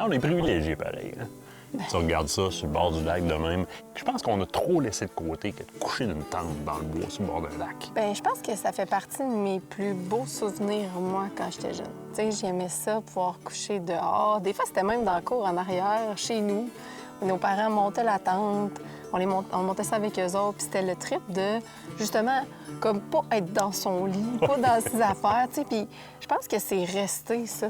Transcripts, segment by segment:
Ah, on est privilégiés, pareil. Hein? Tu regardes ça sur le bord du lac de même. Je pense qu'on a trop laissé de côté que de coucher d'une tente dans le bois sur le bord d'un lac. Bien, je pense que ça fait partie de mes plus beaux souvenirs, moi, quand j'étais jeune. Tu sais, j'aimais ça, pouvoir coucher dehors. Des fois, c'était même dans la cour en arrière, chez nous. Nos parents montaient la tente, on montait ça avec eux autres, puis c'était le trip de, justement, comme pas être dans son lit, pas dans ses affaires, tu sais, puis je pense que c'est resté, ça.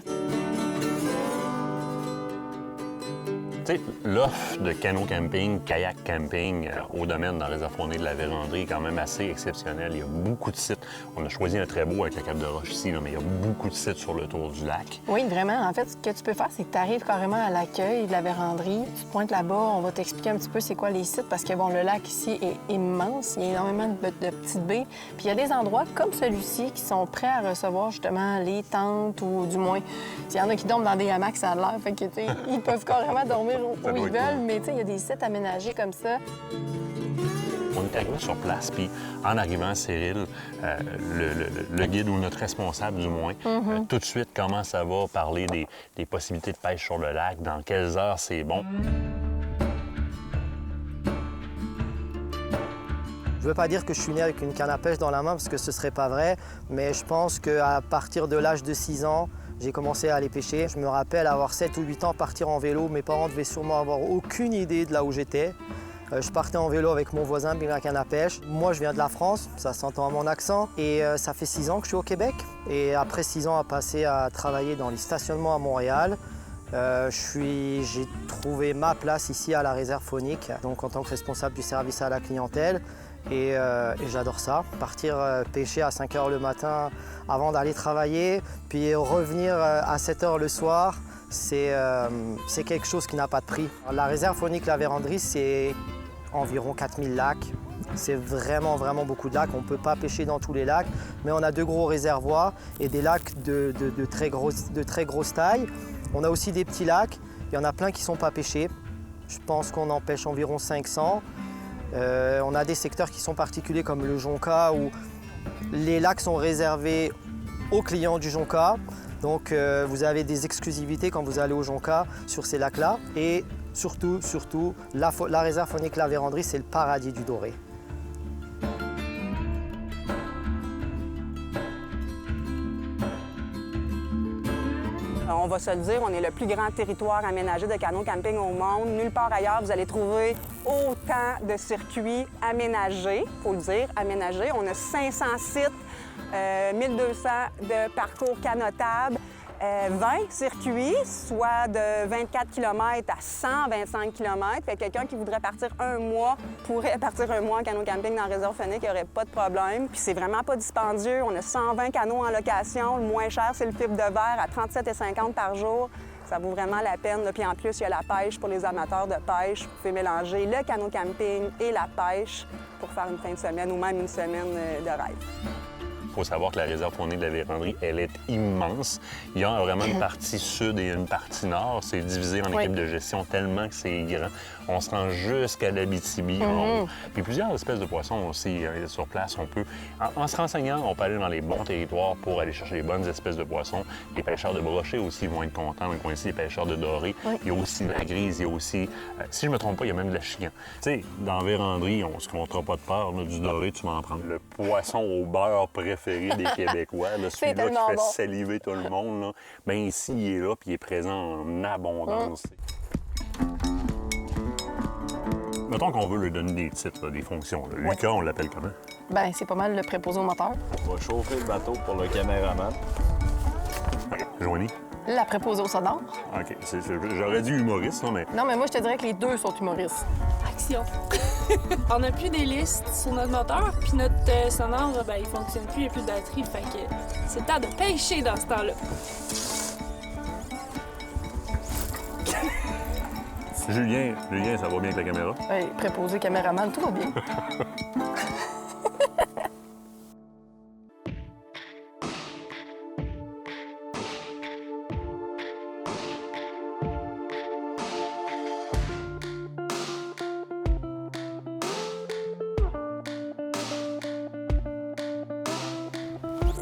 Tu sais, l'offre de canot camping, kayak camping au domaine dans la réserve faunique de la Vérandrie est quand même assez exceptionnelle. Il y a beaucoup de sites. On a choisi un très beau avec la Cap de Roche ici, là, mais il y a beaucoup de sites sur le tour du lac. Oui, vraiment. En fait, ce que tu peux faire, c'est que tu arrives carrément à l'accueil de la Vérandrie. Tu te pointes là-bas, on va t'expliquer un petit peu c'est quoi les sites, parce que, bon, le lac ici est immense. Il y a énormément de petites baies. Puis il y a des endroits comme celui-ci qui sont prêts à recevoir, justement, les tentes ou du moins... Il y en a qui dorment dans des hamacs, ça a l'air. Fait que, tu sais, ils peuvent carrément dormir où ils veulent, mais tu sais, il y a des sites aménagés comme ça. On est arrivé sur place, puis en arrivant, Cyril, le guide ou notre responsable du moins, tout de suite commence à parler des possibilités de pêche sur le lac, dans quelles heures c'est bon. Je ne veux pas dire que je suis né avec une canne à pêche dans la main parce que ce ne serait pas vrai, mais je pense qu'à partir de l'âge de 6 ans, j'ai commencé à aller pêcher. Je me rappelle avoir 7 ou 8 ans, partir en vélo. Mes parents devaient sûrement avoir aucune idée de là où j'étais. Je partais en vélo avec mon voisin, avec la canne à pêche. Moi, je viens de la France, ça s'entend à mon accent. Et ça fait 6 ans que je suis au Québec. Et après 6 ans à passer à travailler dans les stationnements à Montréal, j'ai trouvé ma place ici à la réserve faunique, donc en tant que responsable du service à la clientèle. Et j'adore ça, partir pêcher à 5 h le matin avant d'aller travailler, puis revenir à 7 h le soir, c'est quelque chose qui n'a pas de prix. La réserve faunique La Vérandrie, c'est environ 4000 lacs. C'est vraiment, vraiment beaucoup de lacs. On ne peut pas pêcher dans tous les lacs, mais on a 2 gros réservoirs et des lacs de très grosse taille. On a aussi des petits lacs, il y en a plein qui ne sont pas pêchés. Je pense qu'on en pêche environ 500. On a des secteurs qui sont particuliers comme le Jonca où les lacs sont réservés aux clients du Jonca. Donc vous avez des exclusivités quand vous allez au Jonca sur ces lacs-là. Et surtout, la réserve faunique La Vérandrie, c'est le paradis du doré. On va se le dire, on est le plus grand territoire aménagé de canot camping au monde. Nulle part ailleurs, vous allez trouver autant de circuits aménagés, il faut le dire, aménagés. On a 500 sites, 1200 de parcours canotables, 20 circuits, soit de 24 km à 125 km. Fait que quelqu'un qui voudrait partir un mois pourrait partir un mois en canot camping dans la réserve faunique, il n'y aurait pas de problème. Puis c'est vraiment pas dispendieux. On a 120 canots en location. Le moins cher, c'est le fibre de verre à 37,50 par jour. Ça vaut vraiment la peine. Là. Puis en plus, il y a la pêche pour les amateurs de pêche. Vous pouvez mélanger le canot camping et la pêche pour faire une fin de semaine ou même une semaine de rêve. Il faut savoir que la réserve faunique de la Vérandrie, elle est immense. Il y a vraiment une partie sud et une partie nord. C'est divisé en équipes de gestion tellement que c'est grand. On se rend jusqu'à l'Abitibi en haut. Puis plusieurs espèces de poissons aussi sur place. On peut, en se renseignant, on peut aller dans les bons territoires pour aller chercher les bonnes espèces de poissons. Les pêcheurs de brochets aussi vont être contents. Dans le coin ici, les pêcheurs de doré. Il y a aussi de la grise, il y a aussi, si je ne me trompe pas, il y a même de la chigan. Tu sais, dans la Vérandrie, on ne se comptera pas de peur. Là, du doré, tu vas en prendre. Le poisson au beurre préféré des Québécois, celui-là qui fait saliver tout le monde. Là. Bien ici, il est là, puis il est présent en abondance. Mettons qu'on veut lui donner des titres, là, des fonctions. Là. Lucas, on l'appelle comment? Bien, c'est pas mal le préposé au moteur. On va chauffer le bateau pour le caméraman. Joanie? La préposée au sonore. OK. J'aurais dit humoriste, là, mais... Non, mais moi, je te dirais que les deux sont humoristes. Action! On n'a plus d'hélice sur notre moteur, puis notre sonore, ben, il fonctionne plus, il n'y a plus de batterie, fait que c'est le temps de pêcher dans ce temps-là. Julien, ça va bien avec la caméra? Oui, préposé, caméraman, tout va bien.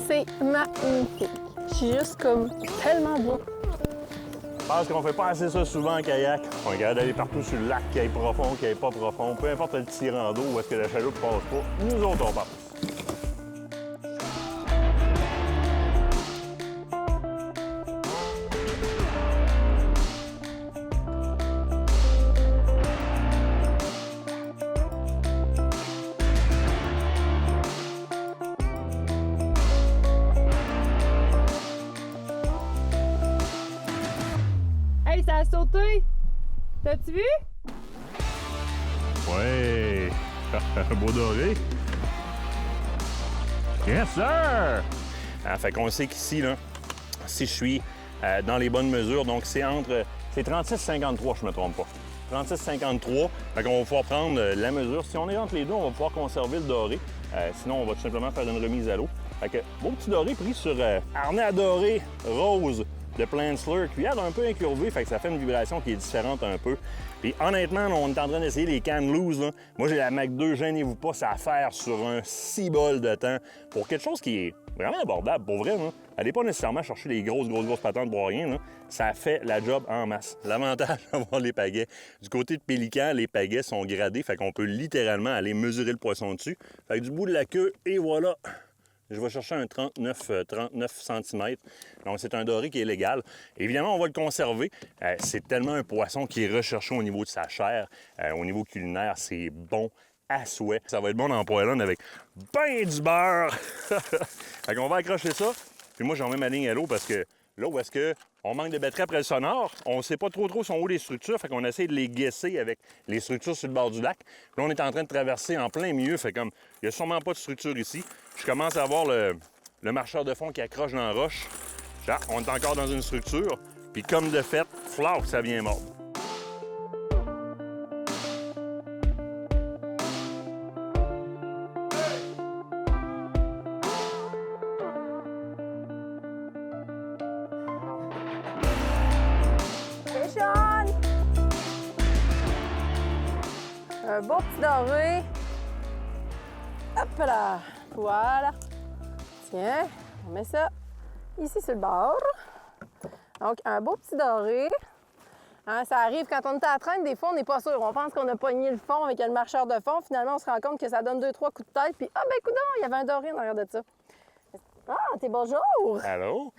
C'est magnifique. C'est juste comme tellement beau. Parce qu'on fait pas assez ça souvent en kayak. On regarde d'aller partout sur le lac, qu'il y ait profond, qu'il n'y ait pas profond. Peu importe le tirant d'eau où est-ce que la chaloupe passe pas, nous autres, on passe. Hey, ça a sauté! T'as-tu vu? Ouais! Un beau doré! Yes, sir! Fait qu'on sait qu'ici, là, si je suis dans les bonnes mesures, donc c'est entre... C'est 36,53, je me trompe pas. 36,53. Fait qu'on va pouvoir prendre la mesure. Si on est entre les deux, on va pouvoir conserver le doré. Sinon, on va tout simplement faire une remise à l'eau. Fait que, beau petit doré pris sur harnais à doré rose de Plantler, cuillère un peu incurvée, fait que ça fait une vibration qui est différente un peu. Puis honnêtement, là, on est en train d'essayer les cannes loose. Là. Moi, j'ai la Mac 2, gênez-vous pas, ça à faire sur un 6 bol de temps pour quelque chose qui est vraiment abordable. Pour vrai, là. Allez pas nécessairement chercher les grosses patentes pour rien. Là. Ça fait la job en masse. L'avantage d'avoir les pagaies. Du côté de Pélican, les pagaies sont gradés, fait qu'on peut littéralement aller mesurer le poisson dessus. Fait que du bout de la queue, et voilà! Je vais chercher un 39 cm. Donc, c'est un doré qui est légal. Évidemment, on va le conserver. C'est tellement un poisson qui est recherché au niveau de sa chair. Au niveau culinaire, c'est bon à souhait. Ça va être bon dans le poêlon avec ben du beurre. Fait qu'on va accrocher ça. Puis moi, j'en mets ma ligne à l'eau parce que là où est-ce qu'on manque de batterie après le sonore, on ne sait pas trop sont où les structures, fait qu'on essaie de les guesser avec les structures sur le bord du lac. Puis là, on est en train de traverser en plein milieu, fait comme il n'y a sûrement pas de structure ici. Je commence à voir le marcheur de fond qui accroche dans la roche. Genre, on est encore dans une structure, puis comme de fait, flac, ça vient mordre. Un beau petit doré. Hop là. Voilà. Tiens, on met ça ici sur le bord. Donc, un beau petit doré. Hein, ça arrive quand on est à la traîne, des fois, on n'est pas sûr. On pense qu'on a pogné le fond avec le marcheur de fond. Finalement, on se rend compte que ça donne 2-3 coups de tête. Puis, ah ben, coudonc, il y avait un doré en arrière de ça. Ah, t'es bonjour! Allô?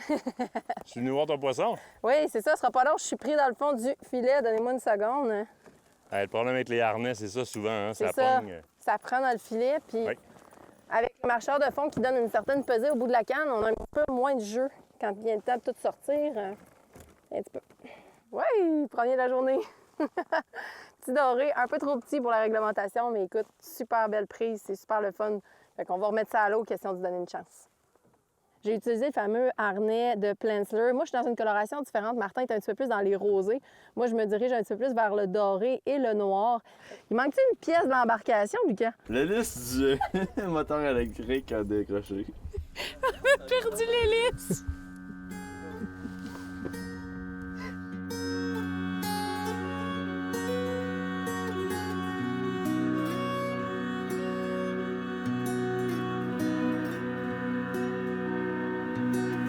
Tu es venu voir ton poisson? Oui, c'est ça, ce sera pas long. Je suis pris dans le fond du filet. Donnez-moi une seconde. Le problème avec les harnais, c'est ça souvent, hein? C'est ça. Pogne. Ça prend dans le filet, puis Oui. avec le marcheur de fond qui donne une certaine pesée au bout de la canne, on a un peu moins de jeu quand vient le temps de tout sortir. Un petit peu. Oui, premier de la journée. Petit doré, un peu trop petit pour la réglementation, mais écoute, super belle prise, c'est super le fun. Fait qu'on va remettre ça à l'eau, question de se donner une chance. J'ai utilisé le fameux harnais de Plantler. Moi, je suis dans une coloration différente. Martin est un petit peu plus dans les rosés. Moi, je me dirige un petit peu plus vers le doré et le noir. Il manque-t-il une pièce de l'embarcation, Lucas? L'hélice du moteur électrique a décroché. Perdu l'hélice!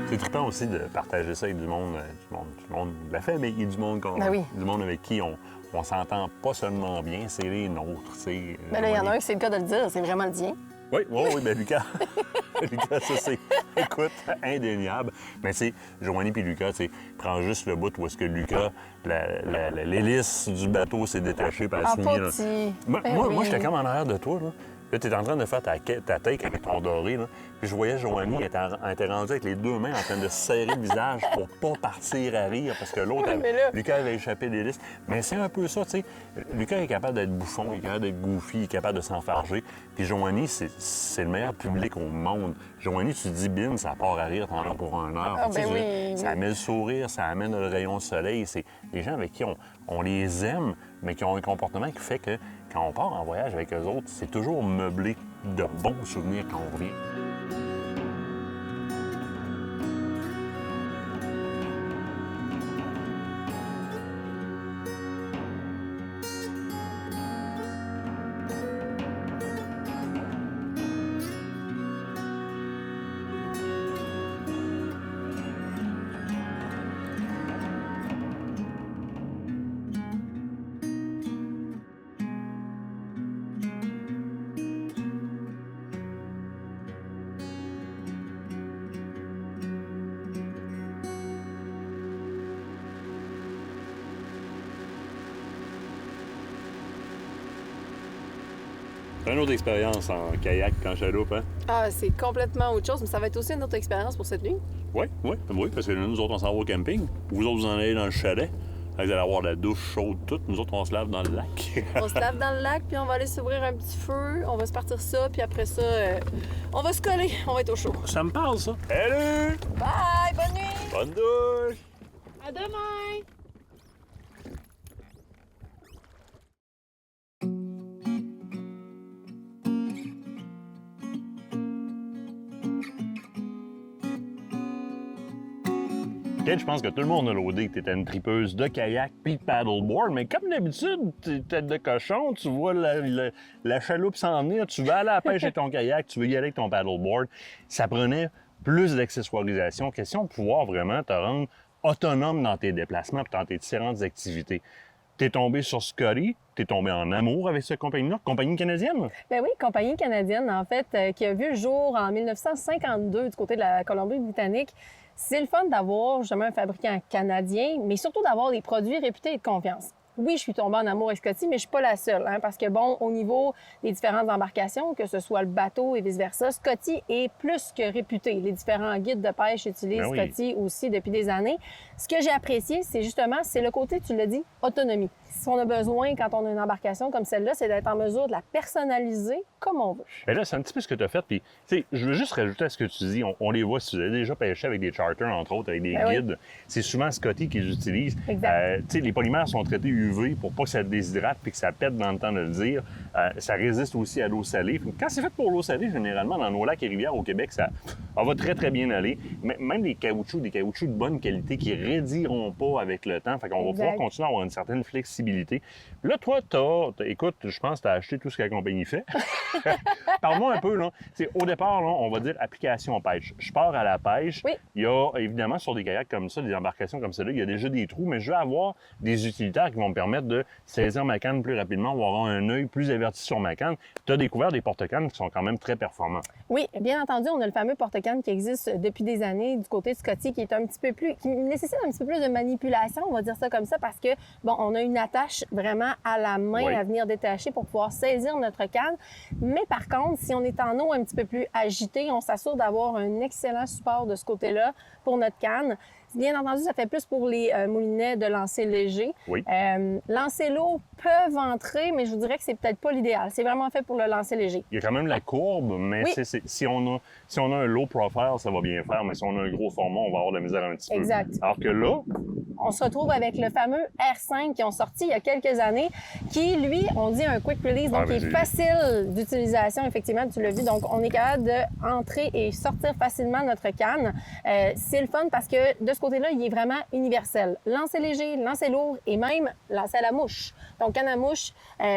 C'est trippant aussi de partager ça avec du monde de la famille, du monde, Ben oui. du monde avec qui on s'entend pas seulement bien, c'est les nôtres. Ben là, il y en a un qui c'est le cas de le dire, c'est vraiment le tien. Oui, ben Lucas. Lucas, ça c'est, écoute, indéniable. Mais c'est Joanie puis Lucas, tu sais, prends juste le bout où est-ce que Lucas, l'hélice du bateau s'est détachée par Ah, la pas là. petit. Moi, Ben moi, oui. j'étais comme en arrière de toi, là. Là, t'es en train de faire ta take avec ton doré, là. Puis je voyais Joanie, elle était rendue avec les deux mains en train de se serrer le visage pour pas partir à rire parce que l'autre, mais là- Lucas avait échappé l'hélice. Mais c'est un peu ça, tu sais. Lucas est capable d'être bouffon, il est capable d'être goofy, il est capable de s'enfarger. Puis Joanie, c'est le meilleur public au monde. Joanie, tu te dis, bim, ça part à rire, t'en as pour 1 heure. Ah, Tu sais, ben je veux dire, oui, ça oui. amène le sourire, ça amène le rayon de soleil. C'est des gens avec qui on les aime, mais qui ont un comportement qui fait que quand on part en voyage avec eux autres, c'est toujours meublé de bons souvenirs quand on revient. C'est une autre expérience en kayak qu'en chaloupe, hein? Ah, c'est complètement autre chose, mais ça va être aussi une autre expérience pour cette nuit. Oui, parce que nous autres, on s'en va au camping. Vous autres, vous en allez dans le chalet. Vous allez avoir la douche chaude toute. Nous autres, on se lave dans le lac. On se lave dans le lac, puis on va aller s'ouvrir un petit feu, on va se partir ça, puis après ça, on va se coller, on va être au chaud. Ça me parle, ça. Salut! Bye! Bonne nuit! Bonne douche! À demain! Kate, je pense que tout le monde a laudé que tu étais une tripeuse de kayak puis de paddleboard, mais comme d'habitude, tu es tête de cochon, tu vois la chaloupe s'en venir, tu vas aller à la pêche avec ton kayak, tu veux y aller avec ton paddleboard. Ça prenait plus d'accessoirisation, question de pouvoir vraiment te rendre autonome dans tes déplacements et dans tes différentes activités. T'es tombé sur Scotty, t'es tombé en amour avec cette compagnie-là, compagnie canadienne? Ben oui, compagnie canadienne, en fait, qui a vu le jour en 1952 du côté de la Colombie-Britannique. C'est le fun d'avoir justement un fabricant canadien, mais surtout d'avoir des produits réputés et de confiance. Oui, je suis tombée en amour avec Scotty, mais je suis pas la seule, hein, parce que, bon, au niveau des différentes embarcations, que ce soit le bateau et vice-versa, Scotty est plus que réputé. Les différents guides de pêche utilisent Scotty aussi depuis des années. Ce que j'ai apprécié, c'est justement, c'est le côté, tu l'as dit, autonomie. Ce qu'on a besoin quand on a une embarcation comme celle-là, c'est d'être en mesure de la personnaliser comme on veut. Et là, c'est un petit peu ce que tu as fait. Puis, tu sais, je veux juste rajouter à ce que tu dis. On les voit, si vous avez déjà pêché avec des charters, entre autres, avec des guides, c'est souvent Scotty qu'ils utilisent. Exact. Tu sais, les polymères sont traités UV pour pas que ça déshydrate puis que ça pète dans le temps de le dire. Ça résiste aussi à l'eau salée. Quand c'est fait pour l'eau salée, généralement, dans nos lacs et rivières au Québec, ça va très, très bien aller. Mais même des caoutchoucs de bonne qualité qui raidiront pas avec le temps. Fait qu'on va pouvoir continuer à avoir une certaine flexibilité. Puis là, toi, écoute, je pense que tu as acheté tout ce que la compagnie fait. Parle-moi un peu, là. T'sais, au départ, là, on va dire application pêche. Je pars à la pêche. Oui. Il y a, évidemment, sur des kayaks comme ça, des embarcations comme celle-là, il y a déjà des trous, mais je veux avoir des utilitaires qui vont me permettre de saisir ma canne plus rapidement ou avoir un œil plus averti sur ma canne. Tu as découvert des porte-cannes qui sont quand même très performants. Oui, bien entendu, on a le fameux porte-canne qui existe depuis des années du côté de Scotty, qui est un petit peu plus, qui nécessite un petit peu plus de manipulation, on va dire ça comme ça, parce que, bon, on a une attache vraiment à la main à venir détacher pour pouvoir saisir notre canne. Mais par contre, si on est en eau un petit peu plus agitée, on s'assure d'avoir un excellent support de ce côté-là pour notre canne. Bien entendu, ça fait plus pour les moulinets de lancer léger. Oui. Lancer lourd peuvent entrer, mais je vous dirais que c'est peut-être pas l'idéal. C'est vraiment fait pour le lancer léger. Il y a quand même la courbe, mais si on a un low profile, ça va bien faire, mais si on a un gros format, on va avoir de la misère un petit peu. Exact. Alors que là, on se retrouve avec le fameux R5 qui ont sorti il y a quelques années, qui, lui, on dit un quick release, donc qui est facile d'utilisation, effectivement, tu l'as vu. Donc, on est capable d'entrer et sortir facilement notre canne. C'est le fun parce que de ce côté-là, il est vraiment universel. Lancer léger, lancer lourd et même lancer à la mouche. Donc, canne à mouche,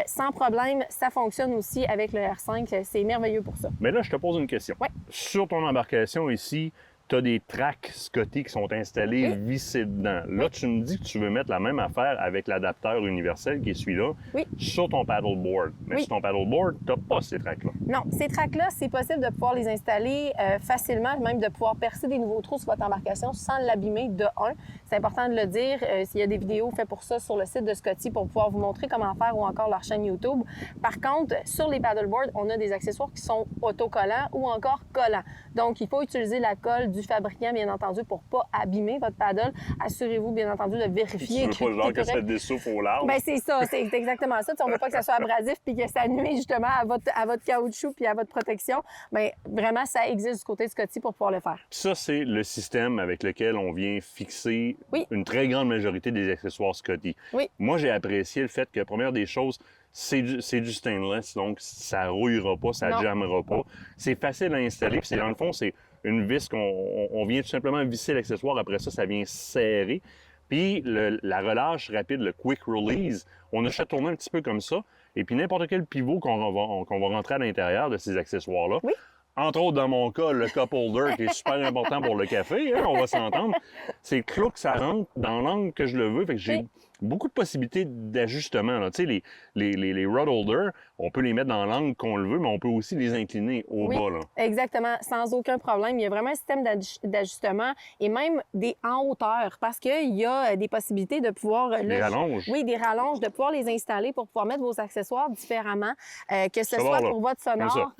sans problème, ça fonctionne aussi avec le R5. C'est merveilleux pour ça. Mais là, je te pose une question. Oui. Sur ton embarcation ici, tu as des tracks Scotty qui sont installés vissés dedans. Là, tu me dis que tu veux mettre la même affaire avec l'adapteur universel qui est celui-là sur ton paddleboard. Mais sur ton paddleboard, tu n'as pas ces tracks-là. Non, ces tracks-là, c'est possible de pouvoir les installer facilement, même de pouvoir percer des nouveaux trous sur votre embarcation sans l'abîmer de un. C'est important de le dire. S'il y a des vidéos faites pour ça sur le site de Scotty pour pouvoir vous montrer comment faire ou encore leur chaîne YouTube. Par contre, sur les paddleboards, on a des accessoires qui sont autocollants ou encore collants. Donc, il faut utiliser la colle du fabricant, bien entendu, pour ne pas abîmer votre paddle. Assurez-vous, bien entendu, de vérifier tu veux pas genre que ça dessouffle au large? Bien, c'est ça, c'est exactement ça. On ne veut pas que ça soit abrasif puis que ça nuise justement à votre caoutchouc puis à votre protection. Bien, vraiment, ça existe du côté de Scotty pour pouvoir le faire. Ça, c'est le système avec lequel on vient fixer une très grande majorité des accessoires Scotty. Oui. Moi, j'ai apprécié le fait que, première des choses, c'est du stainless, donc ça rouillera pas, ça jammera pas. C'est facile à installer, puis dans le fond, c'est une vis qu'on vient tout simplement visser l'accessoire. Après ça, ça vient serrer. Puis la relâche rapide, le quick release, on a fait tourner un petit peu comme ça. Et puis n'importe quel pivot qu'on va rentrer à l'intérieur de ces accessoires-là, entre autres dans mon cas, le cup holder qui est super important pour le café, hein, on va s'entendre. C'est que là que ça rentre dans l'angle que je le veux. Fait que j'ai beaucoup de possibilités d'ajustement. Tu sais, les rod holders, on peut les mettre dans l'angle qu'on le veut, mais on peut aussi les incliner au bas. Là. Exactement, sans aucun problème. Il y a vraiment un système d'ajustement et même en hauteur parce qu'il y a des possibilités de pouvoir... Des rallonges. Oui, des rallonges, de pouvoir les installer pour pouvoir mettre vos accessoires différemment, que ce soit pour votre sonore,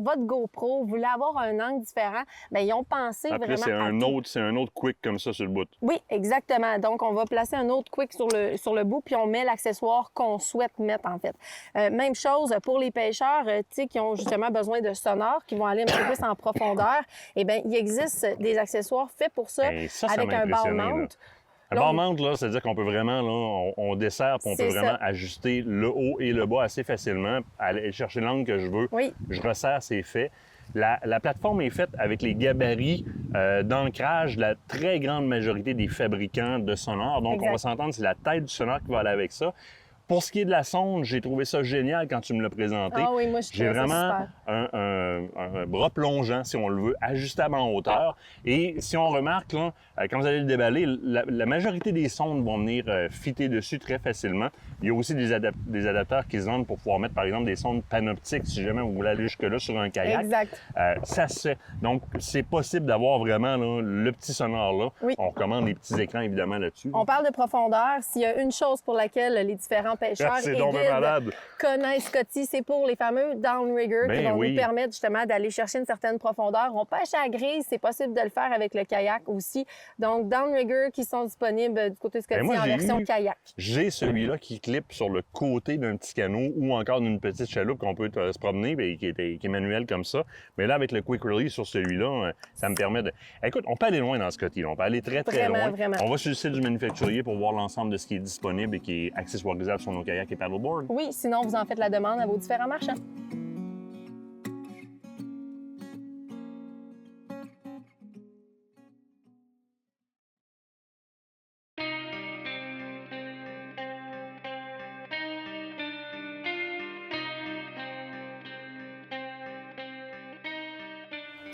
votre GoPro, vous voulez avoir un angle différent, bien, ils ont pensé Après, vraiment c'est un autre quick comme ça sur le bout. Oui, exactement. Donc, on va placer un autre quick sur le bout, puis on met l'accessoire qu'on souhaite mettre, en fait. Même chose pour les pêcheurs, tu sais, qui ont justement besoin de sonores, qui vont aller un petit peu plus en profondeur. Eh bien, il existe des accessoires faits pour ça, avec un ball mount. Un ball mount, là, c'est-à-dire qu'on peut vraiment, là, on dessert, puis on peut vraiment ajuster le haut et le bas assez facilement, aller chercher l'angle que je veux. Oui. Je resserre, c'est fait. La plateforme est faite avec les gabarits d'ancrage de la très grande majorité des fabricants de sonores. Donc, on va s'entendre, c'est la tête du sonore qui va aller avec ça. Pour ce qui est de la sonde, j'ai trouvé ça génial quand tu me l'as présenté. Ah oui, moi, je J'ai vraiment un bras plongeant, si on le veut, ajustable en hauteur. Et si on remarque, là, quand vous allez le déballer, la majorité des sondes vont venir fitter dessus très facilement. Il y a aussi des adapteurs qui se vendent pour pouvoir mettre, par exemple, des sondes panoptiques, si jamais vous voulez aller jusque-là sur un kayak. Exact. Ça se fait. Donc, c'est possible d'avoir vraiment là, le petit sonore-là. Oui. On recommande les petits écrans, évidemment, là-dessus. On parle de profondeur. S'il y a une chose pour laquelle les différents pêcheurs et guides connaissent Scotty, c'est pour les fameux downrigger qui vont nous permettre justement d'aller chercher une certaine profondeur. On pêche à la grise, c'est possible de le faire avec le kayak aussi. Donc, downrigger qui sont disponibles du côté Scotty en version kayak. J'ai celui-là qui clip sur le côté d'un petit canot ou encore d'une petite chaloupe qu'on peut se promener et qui est manuel comme ça. Mais là, avec le Quick Release sur celui-là, ça me permet de... Écoute, on peut aller loin dans Scotty. On peut aller très, très loin. Vraiment. On va sur le site du manufacturier pour voir l'ensemble de ce qui est disponible et qui est accessoirisable sur nos kayaks et paddleboard. Oui, sinon, vous en faites la demande à vos différents marchands.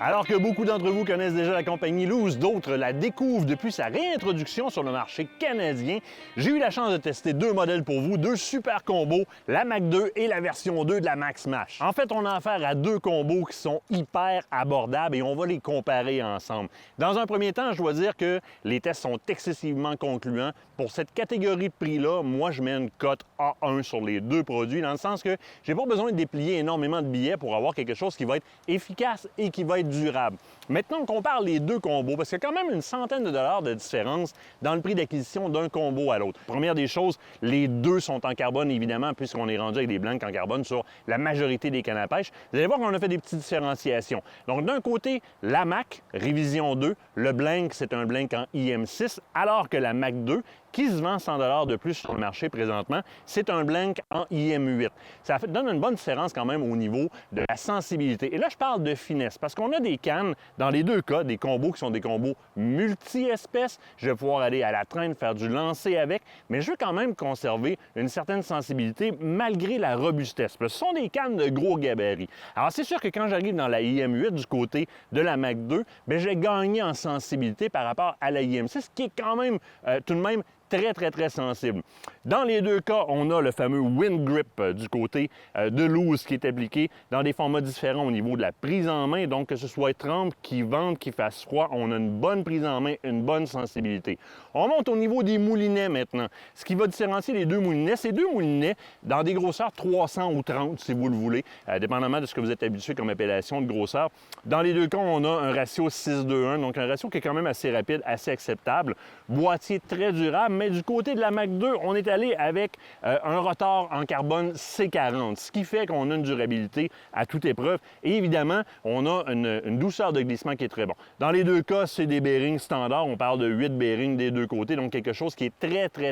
Alors que beaucoup d'entre vous connaissent déjà la compagnie Luz, d'autres la découvrent depuis sa réintroduction sur le marché canadien, j'ai eu la chance de tester deux modèles pour vous, deux super combos, la Mac 2 et la version 2 de la Mac Smash. En fait, on a affaire à deux combos qui sont hyper abordables et on va les comparer ensemble. Dans un premier temps, je dois dire que les tests sont excessivement concluants. Pour cette catégorie de prix-là, moi, je mets une cote A1 sur les deux produits, dans le sens que j'ai pas besoin de déplier énormément de billets pour avoir quelque chose qui va être efficace et qui va être durable. Maintenant, on compare les deux combos, parce qu'il y a quand même une centaine de dollars de différence dans le prix d'acquisition d'un combo à l'autre. Première des choses, les deux sont en carbone, évidemment, puisqu'on est rendu avec des blancs en carbone sur la majorité des cannes à pêche. Vous allez voir qu'on a fait des petites différenciations. Donc, d'un côté, la Mac, révision 2, le blank, c'est un blank en IM6, alors que la Mac 2, qui se vend 100 $ de plus sur le marché présentement, c'est un blank en IM8. Ça donne une bonne différence quand même au niveau de la sensibilité. Et là, je parle de finesse, parce qu'on a des cannes, dans les deux cas, des combos qui sont des combos multi-espèces. Je vais pouvoir aller à la traîne, faire du lancer avec, mais je veux quand même conserver une certaine sensibilité malgré la robustesse. Ce sont des cannes de gros gabarit. Alors, c'est sûr que quand j'arrive dans la IM8 du côté de la Mac 2, bien, j'ai gagné en sensibilité par rapport à la IM6, qui est quand même tout de même très sensible. Dans les deux cas, on a le fameux Wind Grip du côté de Luz qui est appliqué dans des formats différents au niveau de la prise en main. Donc, que ce soit trempe, qui vente, qui fasse froid, on a une bonne prise en main, une bonne sensibilité. On monte au niveau des moulinets maintenant. Ce qui va différencier les deux moulinets, c'est deux moulinets dans des grosseurs 300 ou 30, si vous le voulez, dépendamment de ce que vous êtes habitué comme appellation de grosseur. Dans les deux cas, on a un ratio 6:1, donc un ratio qui est quand même assez rapide, assez acceptable. Boîtier très durable, mais du côté de la Mac 2, on est allé avec un rotor en carbone C40, ce qui fait qu'on a une durabilité à toute épreuve. Et évidemment, on a une douceur de glissement qui est très bon. Dans les deux cas, c'est des bearings standards. On parle de 8 bearings des deux côtés, donc quelque chose qui est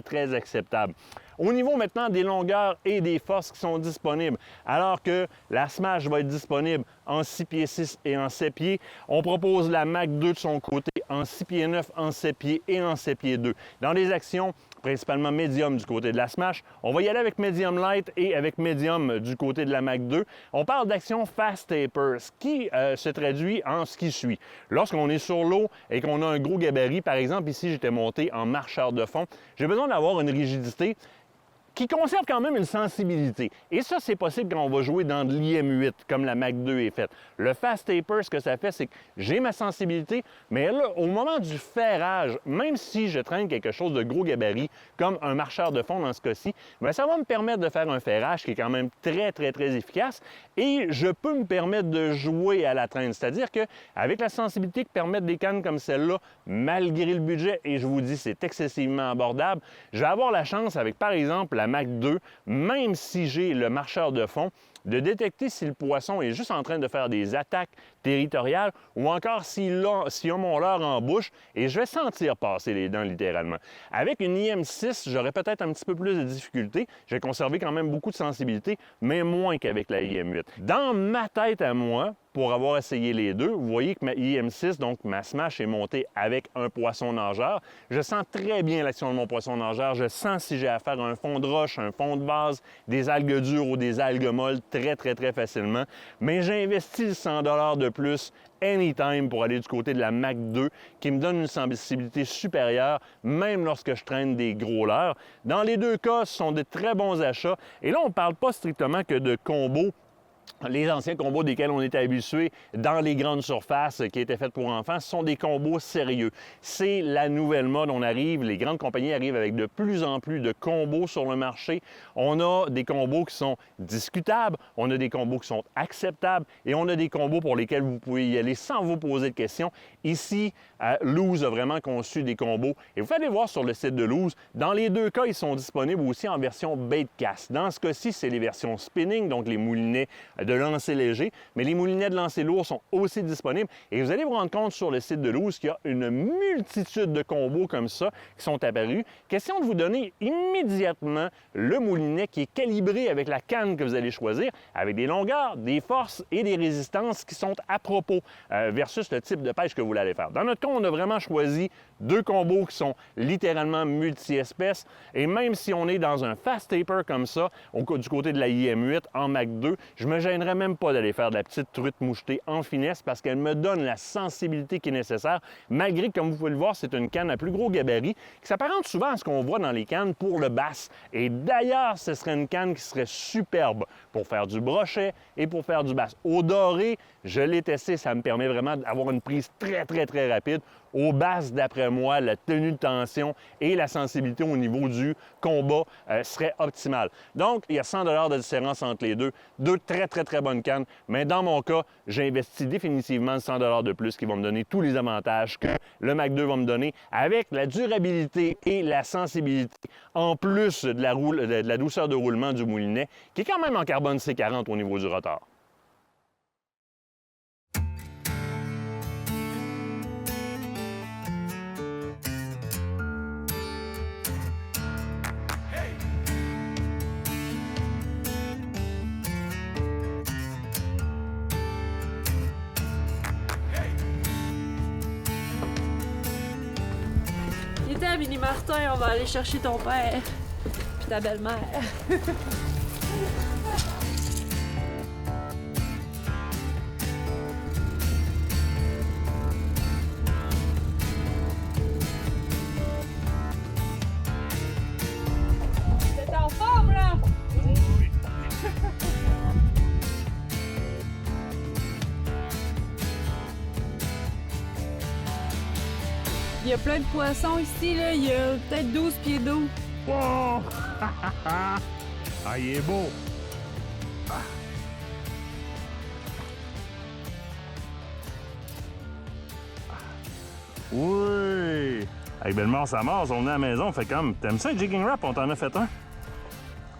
très acceptable. Au niveau maintenant des longueurs et des forces qui sont disponibles, alors que la Smash va être disponible en 6 pieds 6 et en 7 pieds, on propose la Mac 2 de son côté en 6 pieds 9, en 7 pieds et en 7 pieds 2. Dans des actions principalement médium du côté de la Smash. On va y aller avec médium light et avec médium du côté de la Mach 2. On parle d'action fast taper, ce qui se traduit en ce qui suit. Lorsqu'on est sur l'eau et qu'on a un gros gabarit, par exemple ici j'étais monté en marcheur de fond, j'ai besoin d'avoir une rigidité qui conserve quand même une sensibilité. Et ça, c'est possible quand on va jouer dans de l'IM8, comme la Mach 2 est faite. Le fast taper, ce que ça fait, c'est que j'ai ma sensibilité, mais là, au moment du ferrage, même si je traîne quelque chose de gros gabarit, comme un marcheur de fond dans ce cas-ci, bien, ça va me permettre de faire un ferrage qui est quand même très, très, très efficace. Et je peux me permettre de jouer à la traîne. C'est-à-dire qu'avec la sensibilité que permettent des cannes comme celle-là, malgré le budget, et je vous dis, c'est excessivement abordable, je vais avoir la chance avec, par exemple, la Mach 2, même si j'ai le marcheur de fond, de détecter si le poisson est juste en train de faire des attaques territoriales ou encore s'il a mon leurre en bouche et je vais sentir passer les dents littéralement. Avec une IM6, j'aurais peut-être un petit peu plus de difficulté. Je vais conserver quand même beaucoup de sensibilité, mais moins qu'avec la IM8. Dans ma tête à moi, pour avoir essayé les deux, vous voyez que ma IM6, donc ma Smash, est montée avec un poisson nageur. Je sens très bien l'action de mon poisson nageur. Je sens si j'ai affaire à un fond de roche, un fond de base, des algues dures ou des algues molles très, très, très facilement. Mais j'ai investi 100 $ de plus anytime pour aller du côté de la Mach 2 qui me donne une sensibilité supérieure, même lorsque je traîne des gros leurres. Dans les deux cas, ce sont de très bons achats. Et là, on ne parle pas strictement que de combos. Les anciens combos desquels on était habitués dans les grandes surfaces qui étaient faites pour enfants, ce sont des combos sérieux. C'est la nouvelle mode. On arrive, les grandes compagnies arrivent avec de plus en plus de combos sur le marché. On a des combos qui sont discutables, on a des combos qui sont acceptables et on a des combos pour lesquels vous pouvez y aller sans vous poser de questions. Ici, Luz a vraiment conçu des combos et vous pouvez aller voir sur le site de Luz. Dans les deux cas, ils sont disponibles aussi en version baitcast. Dans ce cas-ci, c'est les versions spinning, donc les moulinets de lancer léger, mais les moulinets de lancer lourd sont aussi disponibles et vous allez vous rendre compte sur le site de Luz qu'il y a une multitude de combos comme ça qui sont apparus. Question de vous donner immédiatement le moulinet qui est calibré avec la canne que vous allez choisir, avec des longueurs, des forces et des résistances qui sont à propos versus le type de pêche que vous allez faire. Dans notre cas, on a vraiment choisi deux combos qui sont littéralement multi-espèces et même si on est dans un fast taper comme ça, du côté de la IM8 en Mach 2, je me gênerais même pas d'aller faire de la petite truite mouchetée en finesse parce qu'elle me donne la sensibilité qui est nécessaire, malgré que, comme vous pouvez le voir, c'est une canne à plus gros gabarit qui s'apparente souvent à ce qu'on voit dans les cannes pour le bass. Et d'ailleurs, ce serait une canne qui serait superbe pour faire du brochet et pour faire du bass. Au doré, je l'ai testé, ça me permet vraiment d'avoir une prise très, très, très rapide. Au bass, d'après moi, la tenue de tension et la sensibilité au niveau du combat serait optimale. Donc, il y a 100 $ de différence entre les deux. Deux très, très, très bonnes cannes. Mais dans mon cas, j'ai investi définitivement 100 $ de plus qui vont me donner tous les avantages que le Mach 2 va me donner avec la durabilité et la sensibilité, en plus de la douceur de roulement du moulinet, qui est quand même en carbone C40 au niveau du rotor. Mini Martin, on va aller chercher ton père puis ta belle-mère. T'es en forme, là? Oui. Il y a plein de poissons ici, là. Il y a peut-être 12 pieds d'eau. Wow! Ah, il est beau! Ah. Oui! Avec Bellemare, ça marche, on est à la maison, on fait comme... T'aimes ça, le jigging wrap? On t'en a fait un.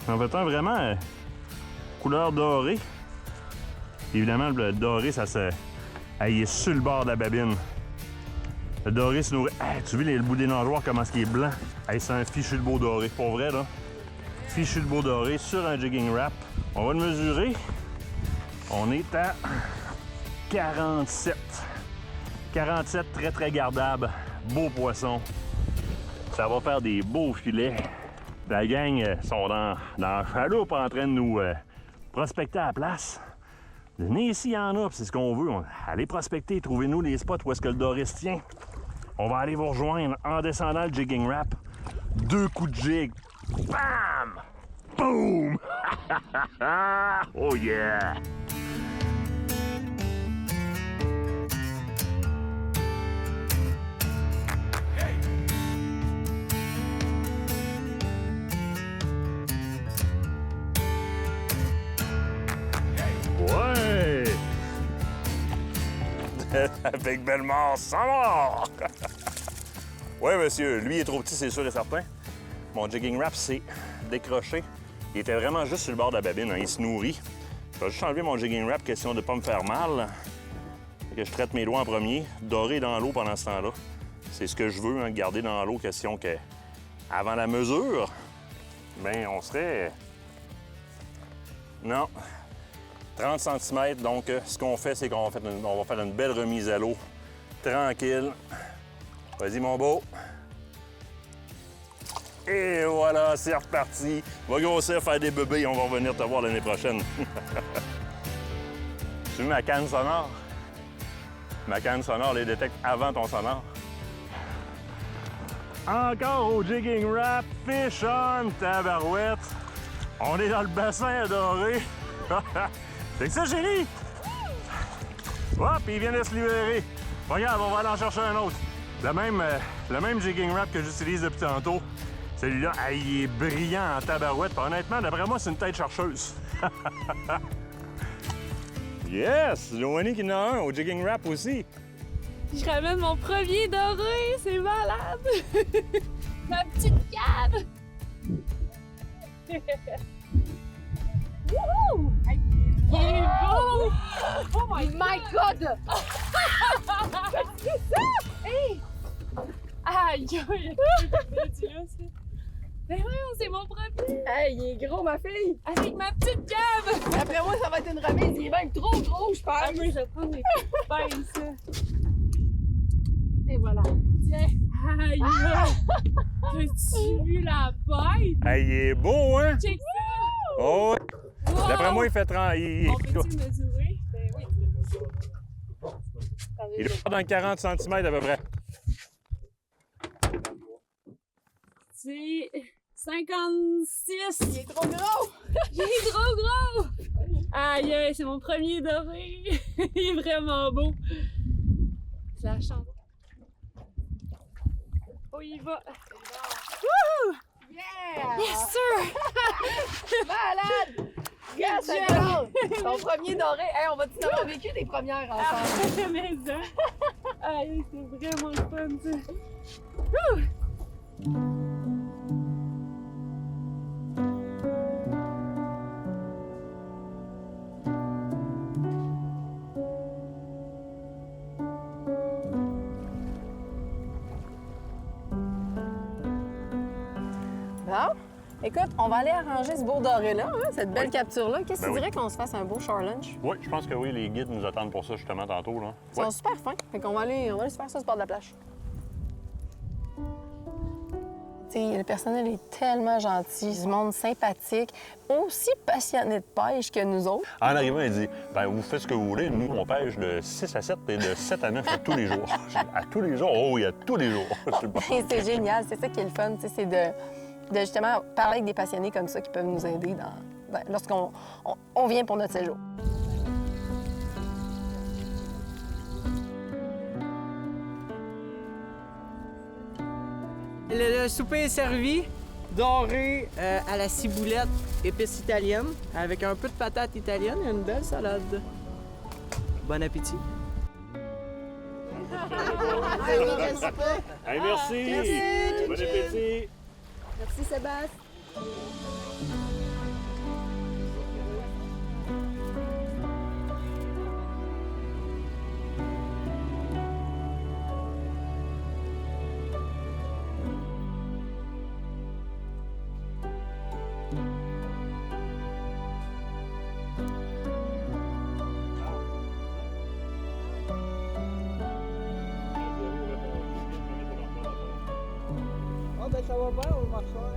On en a fait un vraiment couleur dorée. Évidemment, le doré, ça se... il est sur le bord de la babine. Le doré se nourrit. Hey, tu vois le bout des nageoires, comment est-ce qu'il est blanc? Hey, c'est un fichu de beau doré. Pour vrai, là. Fichu de beau doré sur un jigging wrap. On va le mesurer. On est à 47. 47, très très gardable. Beau poisson. Ça va faire des beaux filets. La gang sont dans la chaloupe en train de nous prospecter à la place. Venez ici, il y en a, c'est ce qu'on veut. Allez prospecter, trouvez-nous les spots où est-ce que le Doris tient. On va aller vous rejoindre en descendant le jigging wrap. 2 coups de jig. Bam! Boom! Oh yeah! Ouais! Avec Bellemare, sans mort! Oui, monsieur, lui il est trop petit, c'est sûr et certain. Mon jigging wrap s'est décroché. Il était vraiment juste sur le bord de la babine, hein. Il se nourrit. Je vais juste enlever mon jigging wrap, question de ne pas me faire mal. Fait que je traite mes doigts en premier, dorer dans l'eau pendant ce temps-là. C'est ce que je veux, hein, garder dans l'eau, question que avant la mesure, ben on serait... Non. 30 cm, donc ce qu'on fait, c'est qu'on va faire une belle remise à l'eau. Tranquille. Vas-y, mon beau. Et voilà, c'est reparti. On va grossir, faire des bébés, on va revenir te voir l'année prochaine. Tu veux ma canne sonore? Ma canne sonore les détecte avant ton sonore. Encore au jigging wrap, fish on, tabarouette. On est dans le bassin à dorer. C'est que ça, chérie? Hop, il vient de se libérer. Regarde, on va aller en chercher un autre. Le même jigging wrap que j'utilise depuis tantôt. Celui-là, il est brillant en tabarouette. Puis honnêtement, d'après moi, c'est une tête chercheuse. Yes! Joanie qui en a un au jigging wrap aussi. Je ramène mon premier doré, c'est malade! Ma petite canne! Wouhou! Il est beau! Oh my God! C'est ça? Hey! Aïe! Ben voyons, c'est mon premier! Hey, il est gros, ma fille! Avec ma petite canne! Après moi, ça va être une remise. Il est même trop gros, je pense. Ah oui, je vais prendre mes petites pinces. Et voilà. Tiens! Aïe! As-tu vu la bête? Hey, il est beau, hein? Check ça! Oh! Wow! D'après moi, il fait 30. On peut-tu mesurer? Ben oui. Il est dans 40 cm à peu près. C'est 56. Il est trop gros! Il est trop gros! Aïe, aïe, c'est mon premier doré. Il est vraiment beau. C'est la chance. Oh, il va. Wouhou! Yeah! Yes, sir! Malade! Yes, c'est bon! Ton premier doré. Hey, on va-tu avoir vécu des premières ensemble? Mais ça. Aïe, c'est vraiment le fun, ça. Bon. Écoute, on va aller arranger ce beau doré-là, hein, cette belle Oui. capture-là. Qu'est-ce que Ben tu oui. dirais qu'on se fasse un beau shore lunch? Oui, je pense que oui, les guides nous attendent pour ça justement tantôt. Là. Ils sont super fins. Fait qu'on va aller se faire ça sur le bord de la plage. Tu sais, le personnel est tellement gentil, du monde sympathique, aussi passionné de pêche que nous autres. En arrivant, il dit ben, vous faites ce que vous voulez. Nous, on pêche de 6 à 7 et de 7 à 9 à tous les jours. À tous les jours? Oh oui, à tous les jours. Et c'est génial, c'est ça qui est le fun, tu sais, c'est de justement parler avec des passionnés comme ça qui peuvent nous aider lorsqu'on on vient pour notre séjour. Le souper est servi, doré à la ciboulette, épices italiennes, avec un peu de patates italiennes et une belle salade. Bon appétit! Hey, merci! Bon appétit! Merci Sébastien. matin, ça va bien, on marche fort.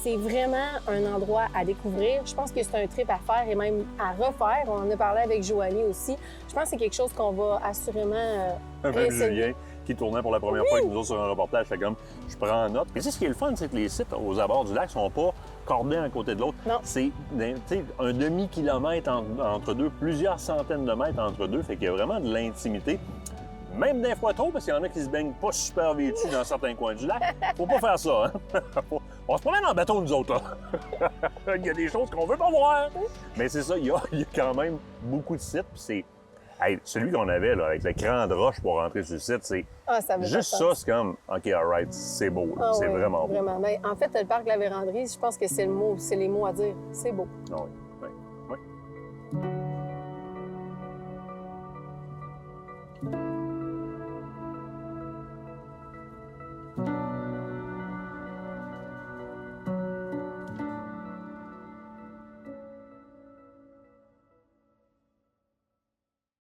C'est vraiment un endroit à découvrir. Je pense que c'est un trip à faire et même à refaire. On en a parlé avec Joanie aussi. Je pense que c'est quelque chose qu'on va assurément Même réessayer. Julien, qui tournait pour la première fois avec nous autres sur un reportage, fait comme, je prends en note. Puis tu sais, ce qui est le fun, c'est que les sites aux abords du lac sont pas cordés un côté de l'autre. Non. C'est tu sais, un demi-kilomètre entre deux, plusieurs centaines de mètres entre deux, fait qu'il y a vraiment de l'intimité. Même des fois trop, parce qu'il y en a qui se baignent pas super vêtus dans certains coins du lac. Faut pas faire ça, hein? On se promène en bateau, nous autres, là. Il y a des choses qu'on veut pas voir. Mais c'est ça, il y a quand même beaucoup de sites, puis c'est... Hey, celui qu'on avait, là, avec l'écran de roche pour rentrer sur le site, c'est... Ah, ça veut Juste pas ça, faire. c'est comme, OK, all right, c'est beau, là. Ah C'est ouais, vraiment beau. vraiment. Ben, en fait, le parc de la Vérandrie, je pense que c'est le mot, c'est les mots à dire. C'est beau. Ah oui.